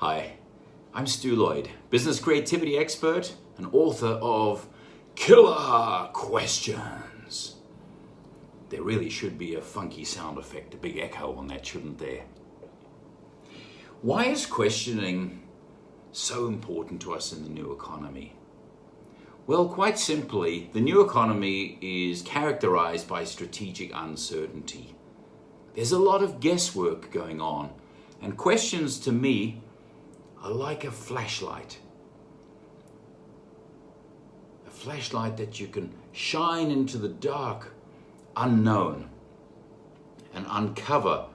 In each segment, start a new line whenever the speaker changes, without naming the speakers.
Hi, I'm Stu Lloyd, business creativity expert and author of Killer Questions. There really should be a funky sound effect, a big echo on that, shouldn't there? Why is questioning so important to us in the new economy? Well, quite simply, the new economy is characterized by strategic uncertainty. There's a lot of guesswork going on, and questions to me are like a flashlight. A flashlight that you can shine into the dark unknown and uncover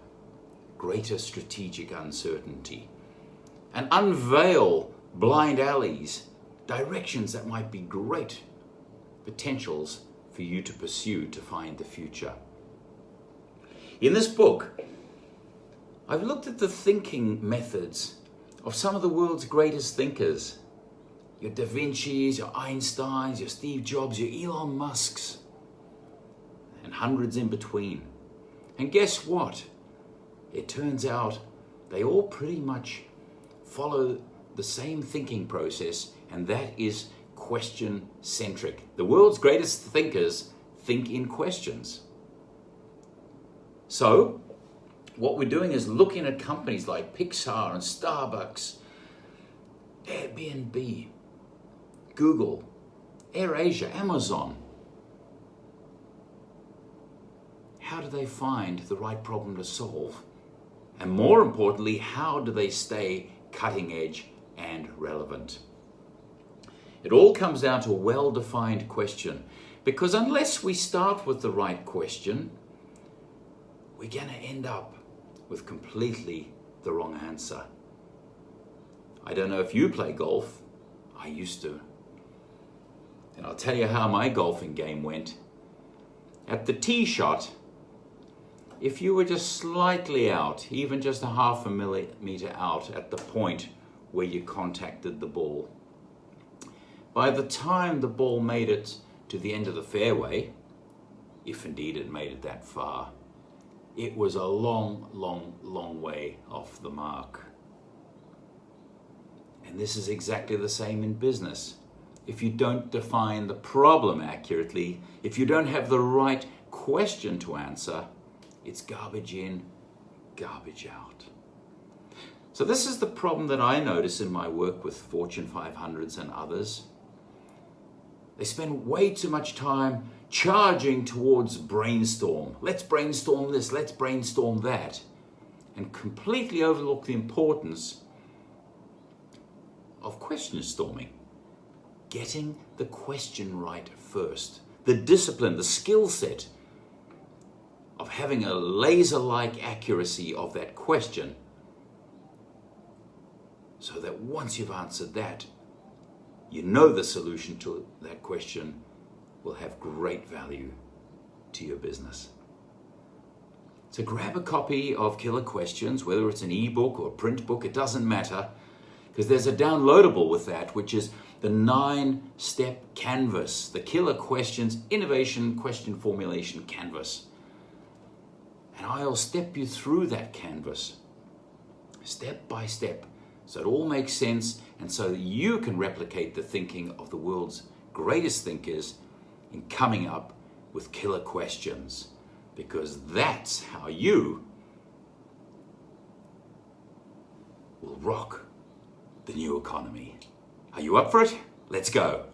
greater strategic uncertainty and unveil blind alleys, directions that might be great potentials for you to pursue to find the future. In this book, I've looked at the thinking methods of some of the world's greatest thinkers. Your Da Vinci's, your Einsteins, your Steve Jobs, your Elon Musks, and hundreds in between. And guess what? It turns out they all pretty much follow the same thinking process, and that is question-centric. The world's greatest thinkers think in questions. So, what we're doing is looking at companies like Pixar and Starbucks, Airbnb, Google, AirAsia, Amazon. How do they find the right problem to solve? And more importantly, how do they stay cutting edge and relevant? It all comes down to a well-defined question, because unless we start with the right question, we're going to end up with completely the wrong answer. I don't know if you play golf. I used to. And I'll tell you how my golfing game went. At the tee shot, if you were just slightly out, even just a half a millimeter out at the point where you contacted the ball, by the time the ball made it to the end of the fairway, if indeed it made it that far, it was a long, long, long way off the mark. And this is exactly the same in business. If you don't define the problem accurately, if you don't have the right question to answer, it's garbage in, garbage out. So this is the problem that I notice in my work with Fortune 500s and others. They spend way too much time charging towards brainstorm. Let's brainstorm this, let's brainstorm that, and completely overlook the importance of question storming. Getting the question right first. The discipline, the skill set of having a laser-like accuracy of that question, so that once you've answered that, you know the solution to that question will have great value to your business. So grab a copy of Killer Questions, whether it's an ebook or a print book, it doesn't matter, because there's a downloadable with that, which is the 9-step canvas, the Killer Questions Innovation Question Formulation canvas. And I'll step you through that canvas, step by step, so it all makes sense, and so that you can replicate the thinking of the world's greatest thinkers in coming up with killer questions, because that's how you will rock the new economy. Are you up for it? Let's go.